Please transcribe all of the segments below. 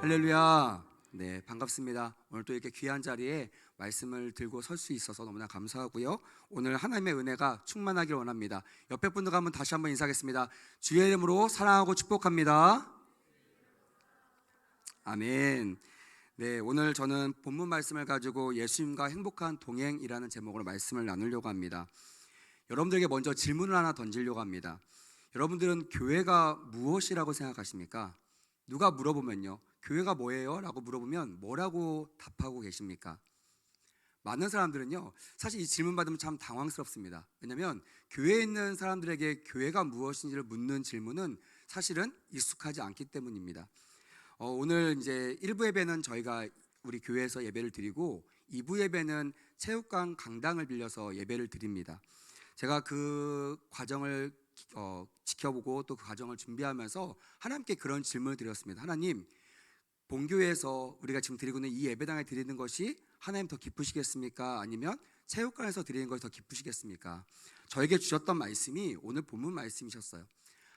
할렐루야. 네, 반갑습니다. 오늘 또 이렇게 귀한 자리에 말씀을 들고 설 수 있어서 너무나 감사하고요. 오늘 하나님의 은혜가 충만하길 원합니다. 옆에 분들과 한번 다시 한번 인사하겠습니다. 주의 이름으로 사랑하고 축복합니다. 아멘. 네, 오늘 저는 본문 말씀을 가지고 예수님과 행복한 동행이라는 제목으로 말씀을 나누려고 합니다. 여러분들에게 먼저 질문을 하나 던지려고 합니다. 여러분들은 교회가 무엇이라고 생각하십니까? 누가 물어보면요, 교회가 뭐예요? 라고 물어보면 뭐라고 답하고 계십니까? 많은 사람들은요, 사실 이 질문 받으면 참 당황스럽습니다. 왜냐하면 교회에 있는 사람들에게 교회가 무엇인지를 묻는 질문은 사실은 익숙하지 않기 때문입니다. 오늘 이제 1부 예배는 저희가 우리 교회에서 예배를 드리고 2부 예배는 체육관 강당을 빌려서 예배를 드립니다. 제가 그 과정을 지켜보고 또 그 과정을 준비하면서 하나님께 그런 질문을 드렸습니다. 하나님, 본교회에서 우리가 지금 드리고 있는 이 예배당에 드리는 것이 하나님 더 기쁘시겠습니까? 아니면 체육관에서 드리는 것이 더 기쁘시겠습니까? 저에게 주셨던 말씀이 오늘 본문 말씀이셨어요.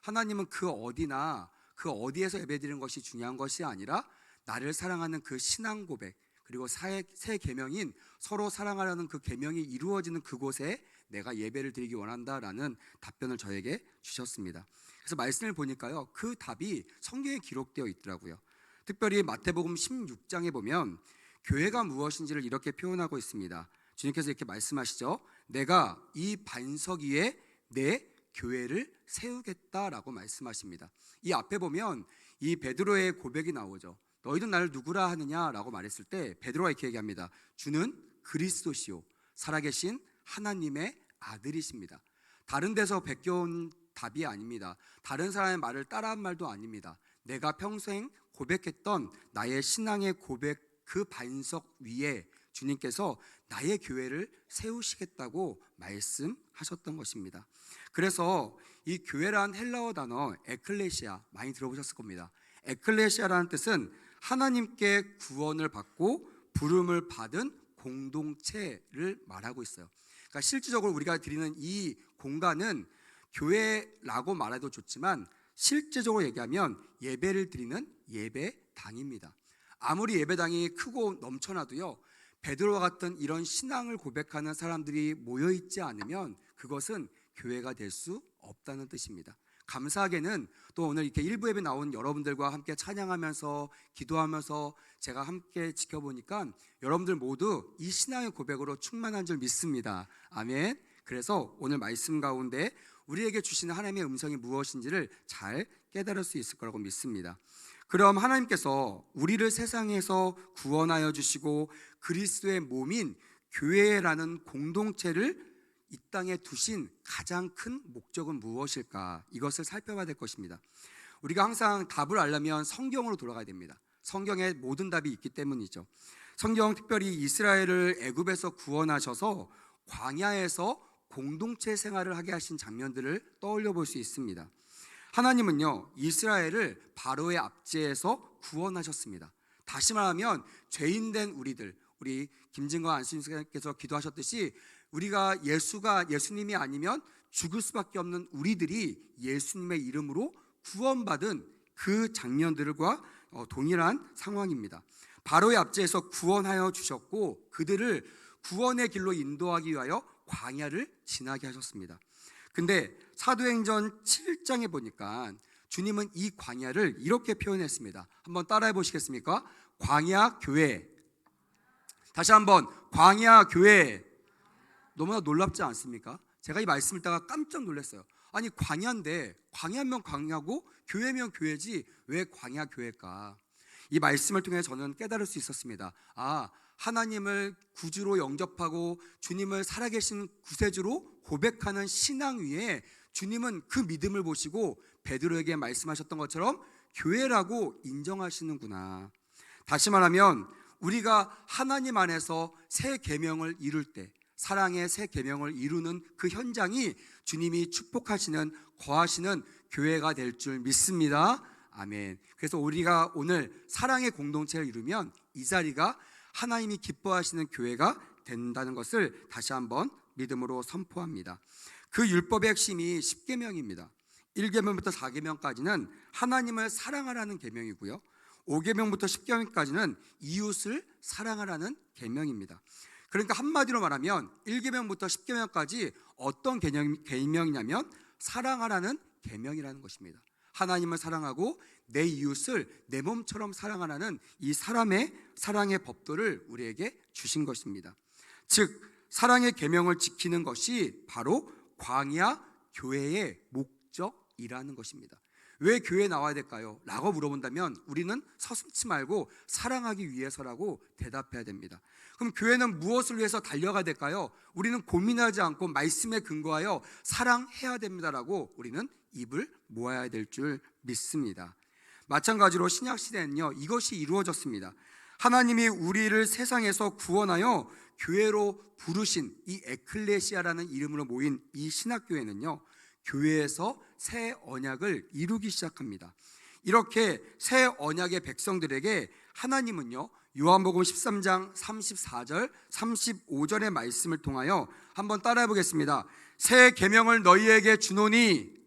하나님은 그 어디나 그 어디에서 예배 드리는 것이 중요한 것이 아니라 나를 사랑하는 그 신앙 고백, 그리고 새 계명인 서로 사랑하려는 그 계명이 이루어지는 그곳에 내가 예배를 드리기 원한다라는 답변을 저에게 주셨습니다. 그래서 말씀을 보니까요, 그 답이 성경에 기록되어 있더라고요. 특별히 마태복음 16장에 보면 교회가 무엇인지를 이렇게 표현하고 있습니다. 주님께서 이렇게 말씀하시죠. 내가 이 반석 위에 내 교회를 세우겠다라고 말씀하십니다. 이 앞에 보면 이 베드로의 고백이 나오죠. 너희는 나를 누구라 하느냐라고 말했을 때 베드로가 이렇게 얘기합니다. 주는 그리스도시요 살아계신 하나님의 아들이십니다. 다른 데서 베껴온 답이 아닙니다. 다른 사람의 말을 따라한 말도 아닙니다. 내가 평생 고백했던 나의 신앙의 고백 그 반석 위에 주님께서 나의 교회를 세우시겠다고 말씀하셨던 것입니다. 그래서 이 교회란 헬라어 단어 에클레시아 많이 들어보셨을 겁니다. 에클레시아라는 뜻은 하나님께 구원을 받고 부름을 받은 공동체를 말하고 있어요. 그러니까 실질적으로 우리가 드리는 이 공간은 교회라고 말해도 좋지만 실제적으로 얘기하면 예배를 드리는 예배당입니다. 아무리 예배당이 크고 넘쳐나도요, 베드로와 같은 이런 신앙을 고백하는 사람들이 모여있지 않으면 그것은 교회가 될 수 없다는 뜻입니다. 감사하게는 또 오늘 이렇게 일부 예배 나온 여러분들과 함께 찬양하면서 기도하면서 제가 함께 지켜보니까 여러분들 모두 이 신앙의 고백으로 충만한 줄 믿습니다. 아멘. 그래서 오늘 말씀 가운데 우리에게 주시는 하나님의 음성이 무엇인지를 잘 깨달을 수 있을 거라고 믿습니다. 그럼 하나님께서 우리를 세상에서 구원하여 주시고 그리스도의 몸인 교회라는 공동체를 이 땅에 두신 가장 큰 목적은 무엇일까? 이것을 살펴봐야 될 것입니다. 우리가 항상 답을 알려면 성경으로 돌아가야 됩니다. 성경에 모든 답이 있기 때문이죠. 성경 특별히 이스라엘을 애굽에서 구원하셔서 광야에서 공동체 생활을 하게 하신 장면들을 떠올려 볼 수 있습니다. 하나님은요, 이스라엘을 바로의 압제에서 구원하셨습니다. 다시 말하면 죄인된 우리들, 우리 김진과 안수님께서 기도하셨듯이 우리가 예수님이 아니면 죽을 수밖에 없는 우리들이 예수님의 이름으로 구원받은 그 장면들과 동일한 상황입니다. 바로의 압제에서 구원하여 주셨고 그들을 구원의 길로 인도하기 위하여 광야를 지나게 하셨습니다. 근데 사도행전 7장에 보니까 주님은 이 광야를 이렇게 표현했습니다. 한번 따라해 보시겠습니까? 광야 교회. 다시 한번 광야 교회. 너무나 놀랍지 않습니까? 제가 이 말씀을 듣다가 깜짝 놀랐어요. 아니 광야인데 광야면 광야고 교회면 교회지 왜 광야 교회일까? 이 말씀을 통해 저는 깨달을 수 있었습니다. 하나님을 구주로 영접하고 주님을 살아계신 구세주로 고백하는 신앙 위에 주님은 그 믿음을 보시고 베드로에게 말씀하셨던 것처럼 교회라고 인정하시는구나. 다시 말하면 우리가 하나님 안에서 새 계명을 이룰 때, 사랑의 새 계명을 이루는 그 현장이 주님이 축복하시는, 거하시는 교회가 될 줄 믿습니다. 아멘. 그래서 우리가 오늘 사랑의 공동체를 이루면 이 자리가 하나님이 기뻐하시는 교회가 된다는 것을 다시 한번 믿음으로 선포합니다. 그 율법의 핵심이 10계명입니다. 1계명부터 4계명까지는 하나님을 사랑하라는 계명이고요, 5계명부터 10계명까지는 이웃을 사랑하라는 계명입니다. 그러니까 한마디로 말하면 1계명부터 10계명까지 어떤 계명이냐면 사랑하라는 계명이라는 것입니다. 하나님을 사랑하고 내 이웃을 내 몸처럼 사랑하라는 이 사랑의 법도를 우리에게 주신 것입니다. 즉 사랑의 계명을 지키는 것이 바로 광야 교회의 목적이라는 것입니다. 왜 교회에 나와야 될까요? 라고 물어본다면 우리는 서슴지 말고 사랑하기 위해서라고 대답해야 됩니다. 그럼 교회는 무엇을 위해서 달려가야 될까요? 우리는 고민하지 않고 말씀에 근거하여 사랑해야 됩니다라고 우리는 입을 모아야 될 줄 믿습니다. 마찬가지로 신약시대는요, 이것이 이루어졌습니다. 하나님이 우리를 세상에서 구원하여 교회로 부르신 이 에클레시아라는 이름으로 모인 이 신학교회는요, 교회에서 새 언약을 이루기 시작합니다. 이렇게 새 언약의 백성들에게 하나님은요, 요한복음 13장 34절 35절의 말씀을 통하여 한번 따라해 보겠습니다. 새 계명을 너희에게 주노니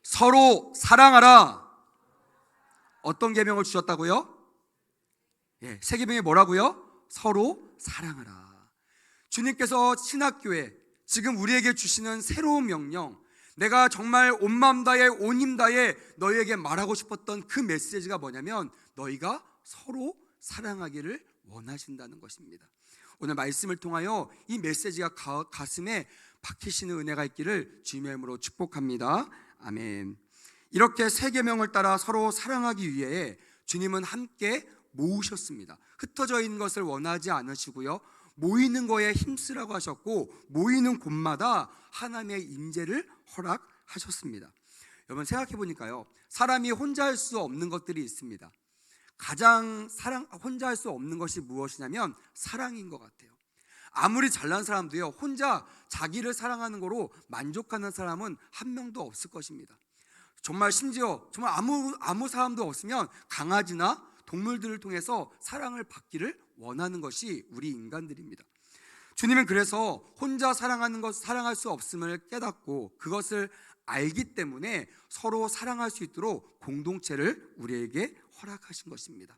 서로 사랑하라. 어떤 계명을 주셨다고요? 새 계명이 뭐라고요? 서로 사랑하라. 주님께서 신학교에 지금 우리에게 주시는 새로운 명령, 내가 정말 온 마음 다해 온 힘 다해 너희에게 말하고 싶었던 그 메시지가 뭐냐면 너희가 서로 사랑하기를 원하신다는 것입니다. 오늘 말씀을 통하여 이 메시지가 가슴에 박히시는 은혜가 있기를 주님의 이름으로 축복합니다. 아멘. 이렇게 새 계명을 따라 서로 사랑하기 위해 주님은 함께 모으셨습니다. 흩어져 있는 것을 원하지 않으시고요, 모이는 거에 힘쓰라고 하셨고 모이는 곳마다 하나님의 임재를 허락하셨습니다. 여러분 생각해 보니까요, 사람이 혼자 할 수 없는 것들이 있습니다. 가장 혼자 할 수 없는 것이 무엇이냐면 사랑인 것 같아요. 아무리 잘난 사람도요, 혼자 자기를 사랑하는 거로 만족하는 사람은 한 명도 없을 것입니다. 정말 심지어 정말 아무 사람도 없으면 강아지나 동물들을 통해서 사랑을 받기를 원하는 것이 우리 인간들입니다. 주님은 그래서 혼자 사랑할 수 없음을 깨닫고 그것을 알기 때문에 서로 사랑할 수 있도록 공동체를 우리에게 허락하신 것입니다.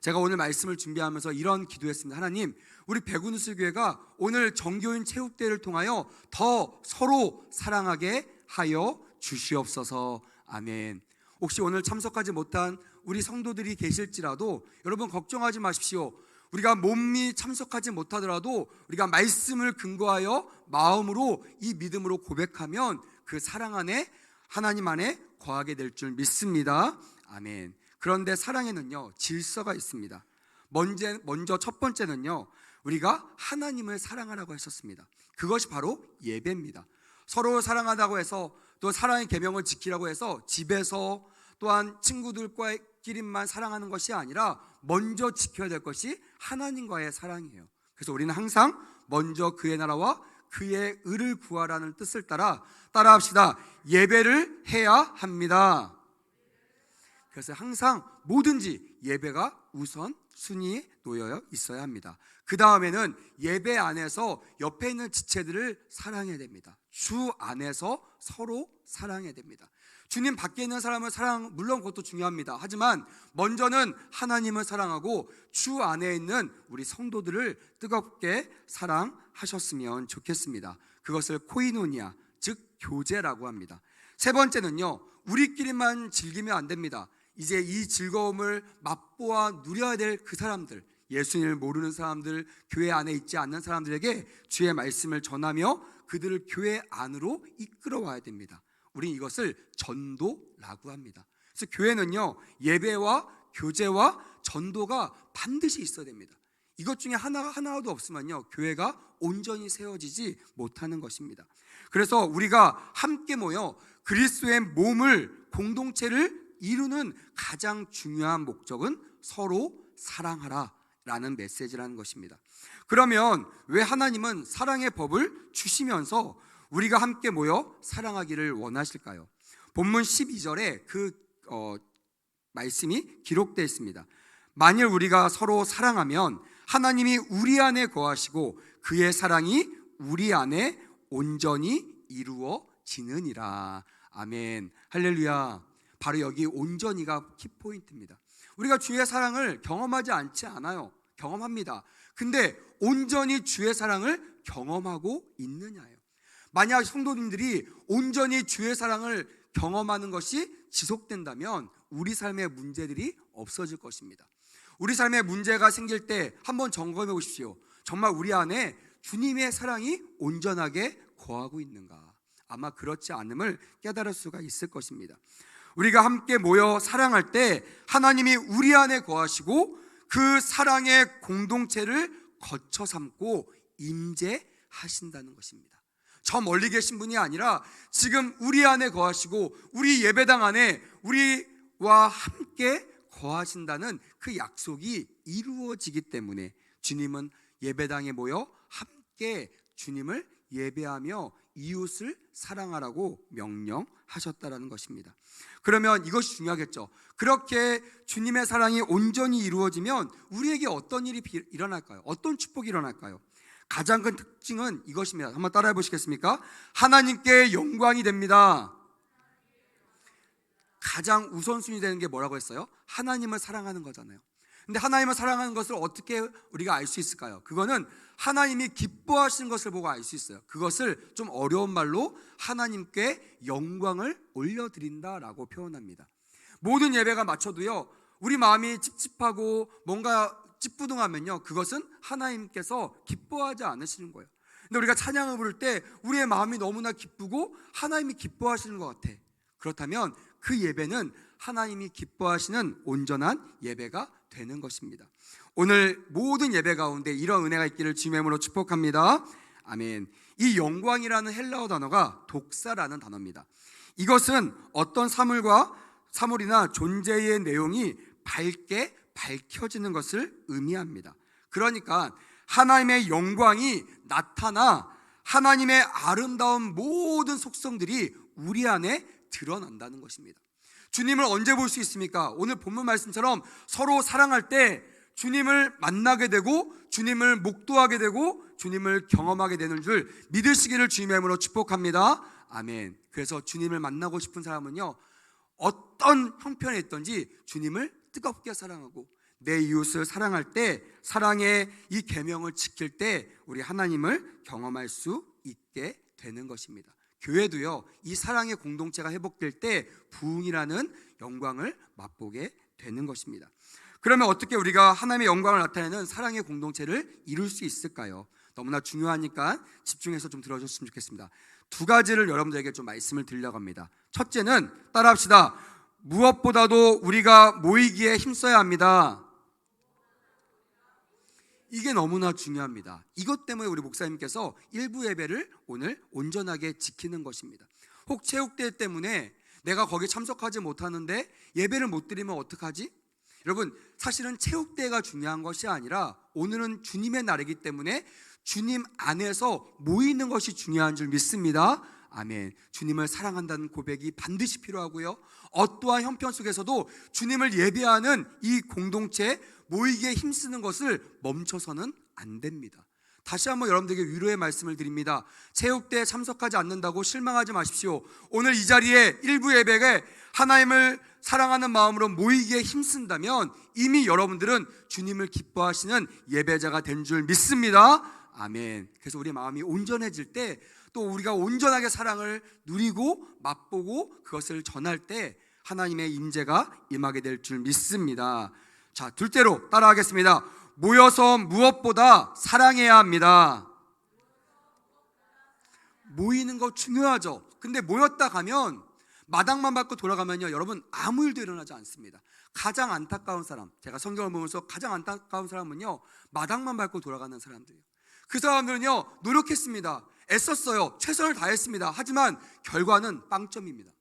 제가 오늘 말씀을 준비하면서 이런 기도했습니다. 하나님, 우리 백운수교회가 오늘 정교인 체육대회를 통하여 더 서로 사랑하게 하여 주시옵소서. 아멘. 혹시 오늘 참석하지 못한 우리 성도들이 계실지라도 여러분 걱정하지 마십시오. 우리가 몸이 참석하지 못하더라도 우리가 말씀을 근거하여 마음으로 이 믿음으로 고백하면 그 사랑 안에 하나님 안에 거하게 될 줄 믿습니다. 아멘. 그런데 사랑에는요 질서가 있습니다. 먼저 첫 번째는요, 우리가 하나님을 사랑하라고 했었습니다. 그것이 바로 예배입니다. 서로 사랑하다고 해서 또 사랑의 계명을 지키라고 해서 집에서 또한 친구들과끼리만 사랑하는 것이 아니라 먼저 지켜야 될 것이 하나님과의 사랑이에요. 그래서 우리는 항상 먼저 그의 나라와 그의 의를 구하라는 뜻을 따라합시다. 예배를 해야 합니다. 그래서 항상 뭐든지 예배가 우선 순위에 놓여 있어야 합니다. 그 다음에는 예배 안에서 옆에 있는 지체들을 사랑해야 됩니다. 주 안에서 서로 사랑해야 됩니다. 주님 밖에 있는 사람을 물론 그것도 중요합니다. 하지만 먼저는 하나님을 사랑하고 주 안에 있는 우리 성도들을 뜨겁게 사랑하셨으면 좋겠습니다. 그것을 코이노니아, 즉 교제라고 합니다. 세 번째는요, 우리끼리만 즐기면 안 됩니다. 이제 이 즐거움을 맛보아 누려야 될 그 사람들, 예수님을 모르는 사람들, 교회 안에 있지 않는 사람들에게 주의 말씀을 전하며 그들을 교회 안으로 이끌어와야 됩니다. 우리는 이것을 전도라고 합니다. 그래서 교회는요, 예배와 교제와 전도가 반드시 있어야 됩니다. 이것 중에 하나도 없으면요, 교회가 온전히 세워지지 못하는 것입니다. 그래서 우리가 함께 모여 그리스도의 몸을, 공동체를 이루는 가장 중요한 목적은 서로 사랑하라 라는 메시지라는 것입니다. 그러면 왜 하나님은 사랑의 법을 주시면서 우리가 함께 모여 사랑하기를 원하실까요? 본문 12절에 그 말씀이 기록되어 있습니다. 만일 우리가 서로 사랑하면 하나님이 우리 안에 거하시고 그의 사랑이 우리 안에 온전히 이루어지느니라. 아멘. 할렐루야. 바로 여기 온전히가 키포인트입니다. 우리가 주의 사랑을 경험하지 않지 않아요. 경험합니다. 근데 온전히 주의 사랑을 경험하고 있느냐예요. 만약 성도님들이 온전히 주의 사랑을 경험하는 것이 지속된다면 우리 삶의 문제들이 없어질 것입니다. 우리 삶에 문제가 생길 때 한번 점검해 보십시오. 정말 우리 안에 주님의 사랑이 온전하게 거하고 있는가? 아마 그렇지 않음을 깨달을 수가 있을 것입니다. 우리가 함께 모여 사랑할 때 하나님이 우리 안에 거하시고 그 사랑의 공동체를 거쳐 삼고 임재하신다는 것입니다. 저 멀리 계신 분이 아니라 지금 우리 안에 거하시고 우리 예배당 안에 우리와 함께 거하신다는 그 약속이 이루어지기 때문에 주님은 예배당에 모여 함께 주님을 예배하며 이웃을 사랑하라고 명령하셨다라는 것입니다. 그러면 이것이 중요하겠죠. 그렇게 주님의 사랑이 온전히 이루어지면 우리에게 어떤 일이 일어날까요? 어떤 축복이 일어날까요? 가장 큰 특징은 이것입니다. 한번 따라해 보시겠습니까? 하나님께 영광이 됩니다. 가장 우선순위 되는 게 뭐라고 했어요? 하나님을 사랑하는 거잖아요. 근데 하나님을 사랑하는 것을 어떻게 우리가 알 수 있을까요? 그거는 하나님이 기뻐하시는 것을 보고 알 수 있어요. 그것을 좀 어려운 말로 하나님께 영광을 올려드린다라고 표현합니다. 모든 예배가 마쳐도요, 우리 마음이 찝찝하고 뭔가 찌뿌둥하면요, 그것은 하나님께서 기뻐하지 않으시는 거예요. 근데 우리가 찬양을 부를 때 우리의 마음이 너무나 기쁘고 하나님이 기뻐하시는 것 같아. 그렇다면 그 예배는 하나님이 기뻐하시는 온전한 예배가 되는 것입니다. 오늘 모든 예배 가운데 이런 은혜가 있기를 주님의 이름으로 축복합니다. 아멘. 이 영광이라는 헬라어 단어가 독사라는 단어입니다. 이것은 어떤 사물이나 존재의 내용이 밝게 밝혀지는 것을 의미합니다. 그러니까 하나님의 영광이 나타나 하나님의 아름다운 모든 속성들이 우리 안에 드러난다는 것입니다. 주님을 언제 볼 수 있습니까? 오늘 본문 말씀처럼 서로 사랑할 때 주님을 만나게 되고 주님을 목도하게 되고 주님을 경험하게 되는 줄 믿으시기를 주님의 이름으로 축복합니다. 아멘. 그래서 주님을 만나고 싶은 사람은요, 어떤 형편에 있든지 주님을 뜨겁게 사랑하고 내 이웃을 사랑할 때, 사랑의 이 계명을 지킬 때 우리 하나님을 경험할 수 있게 되는 것입니다. 교회도요, 이 사랑의 공동체가 회복될 때 부흥이라는 영광을 맛보게 되는 것입니다. 그러면 어떻게 우리가 하나님의 영광을 나타내는 사랑의 공동체를 이룰 수 있을까요? 너무나 중요하니까 집중해서 좀 들어줬으면 좋겠습니다. 두 가지를 여러분들에게 좀 말씀을 드리려고 합니다. 첫째는 따라합시다. 무엇보다도 우리가 모이기에 힘써야 합니다. 이게 너무나 중요합니다. 이것 때문에 우리 목사님께서 일부 예배를 오늘 온전하게 지키는 것입니다. 혹 체육대회 때문에 내가 거기 참석하지 못하는데 예배를 못 드리면 어떡하지? 여러분, 사실은 체육대회가 중요한 것이 아니라 오늘은 주님의 날이기 때문에 주님 안에서 모이는 것이 중요한 줄 믿습니다. 아멘. 주님을 사랑한다는 고백이 반드시 필요하고요, 어떠한 형편 속에서도 주님을 예배하는 이 공동체 모이기에 힘쓰는 것을 멈춰서는 안 됩니다. 다시 한번 여러분들에게 위로의 말씀을 드립니다. 체육대에 참석하지 않는다고 실망하지 마십시오. 오늘 이 자리에 일부 예배에 하나님을 사랑하는 마음으로 모이기에 힘쓴다면 이미 여러분들은 주님을 기뻐하시는 예배자가 된 줄 믿습니다. 아멘. 그래서 우리 마음이 온전해질 때, 또 우리가 온전하게 사랑을 누리고 맛보고 그것을 전할 때 하나님의 임재가 임하게 될 줄 믿습니다. 자, 둘째로 따라하겠습니다. 모여서 무엇보다 사랑해야 합니다. 모이는 거 중요하죠. 근데 모였다 가면 마당만 밟고 돌아가면요, 여러분 아무 일도 일어나지 않습니다. 가장 안타까운 사람, 제가 성경을 보면서 가장 안타까운 사람은요, 마당만 밟고 돌아가는 사람들이에요. 그 사람들은요, 노력했습니다. 애썼어요. 최선을 다했습니다. 하지만 결과는 빵점입니다.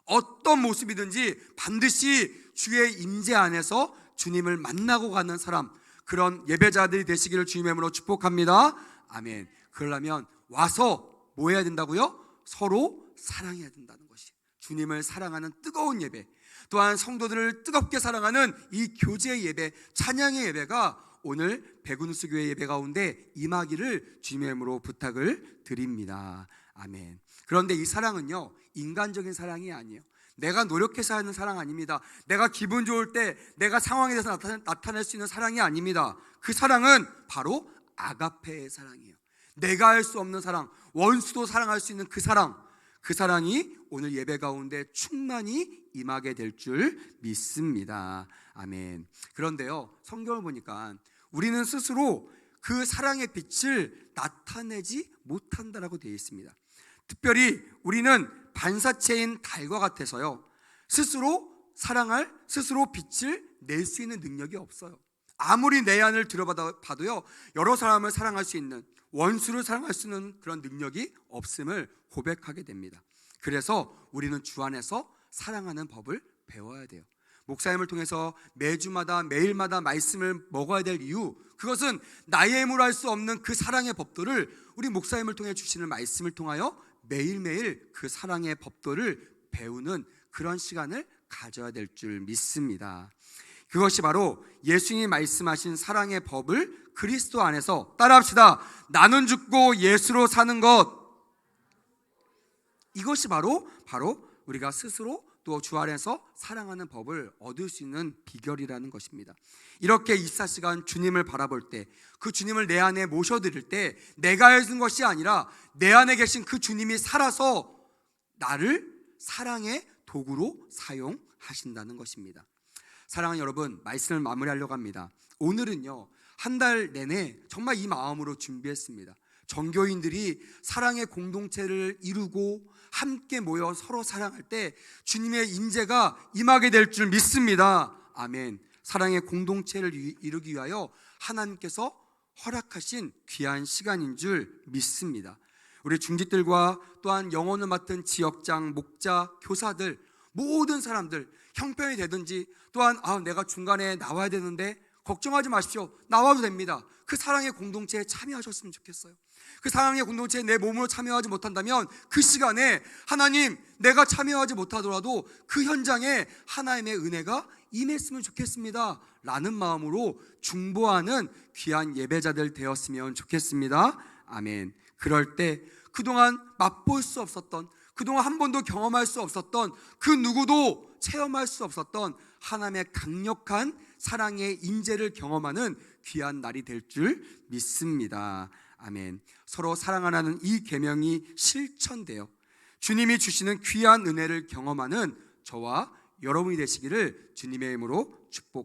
어떤 모습이든지 반드시 주의 임재 안에서 주님을 만나고 가는 사람, 그런 예배자들이 되시기를 주님의 이름으로 축복합니다. 아멘. 그러려면 와서 뭐 해야 된다고요? 서로 사랑해야 된다는 것이, 주님을 사랑하는 뜨거운 예배, 또한 성도들을 뜨겁게 사랑하는 이 교제의 예배, 찬양의 예배가 오늘 백운수 교회 예배 가운데 임하기를 주님의 이름으로 부탁을 드립니다. 아멘. 그런데 이 사랑은요, 인간적인 사랑이 아니에요. 내가 노력해서 하는 사랑 아닙니다. 내가 기분 좋을 때 내가 상황에 대해서 나타낼 수 있는 사랑이 아닙니다. 그 사랑은 바로 아가페의 사랑이에요. 내가 할 수 없는 사랑, 원수도 사랑할 수 있는 그 사랑, 그 사랑이 오늘 예배 가운데 충만히 임하게 될 줄 믿습니다. 아멘. 그런데요, 성경을 보니까 우리는 스스로 그 사랑의 빛을 나타내지 못한다라고 되어 있습니다. 특별히 우리는 반사체인 달과 같아서요, 스스로 사랑할, 스스로 빛을 낼 수 있는 능력이 없어요. 아무리 내 안을 들여봐도요, 여러 사람을 사랑할 수 있는, 원수를 사랑할 수 있는 그런 능력이 없음을 고백하게 됩니다. 그래서 우리는 주 안에서 사랑하는 법을 배워야 돼요. 목사님을 통해서 매주마다 매일마다 말씀을 먹어야 될 이유, 그것은 나의 힘으로 할 수 없는 그 사랑의 법도를 우리 목사님을 통해 주시는 말씀을 통하여 매일매일 그 사랑의 법도를 배우는 그런 시간을 가져야 될 줄 믿습니다. 그것이 바로 예수님이 말씀하신 사랑의 법을 그리스도 안에서, 따라합시다, 나는 죽고 예수로 사는 것, 이것이 바로 우리가 스스로 또 주 안에서 사랑하는 법을 얻을 수 있는 비결이라는 것입니다. 이렇게 24시간 주님을 바라볼 때, 그 주님을 내 안에 모셔드릴 때 내가 해준 것이 아니라 내 안에 계신 그 주님이 살아서 나를 사랑의 도구로 사용하신다는 것입니다. 사랑하는 여러분, 말씀을 마무리하려고 합니다. 오늘은요, 한 달 내내 정말 이 마음으로 준비했습니다. 정교인들이 사랑의 공동체를 이루고 함께 모여 서로 사랑할 때 주님의 임재가 임하게 될 줄 믿습니다. 아멘. 사랑의 공동체를 이루기 위하여 하나님께서 허락하신 귀한 시간인 줄 믿습니다. 우리 중직들과 또한 영혼을 맡은 지역장, 목자, 교사들, 모든 사람들, 형편이 되든지, 또한 내가 중간에 나와야 되는데 걱정하지 마십시오. 나와도 됩니다. 그 사랑의 공동체에 참여하셨으면 좋겠어요. 그 사랑의 공동체에 내 몸으로 참여하지 못한다면 그 시간에 하나님, 내가 참여하지 못하더라도 그 현장에 하나님의 은혜가 임했으면 좋겠습니다 라는 마음으로 중보하는 귀한 예배자들 되었으면 좋겠습니다. 아멘. 그럴 때 그동안 맛볼 수 없었던, 그동안 한 번도 경험할 수 없었던, 그 누구도 체험할 수 없었던 하나님의 강력한 사랑의 임재를 경험하는 귀한 날이 될 줄 믿습니다. 아멘. 서로 사랑하라는 이 계명이 실천되어 주님이 주시는 귀한 은혜를 경험하는 저와 여러분이 되시기를 주님의 이름으로 축복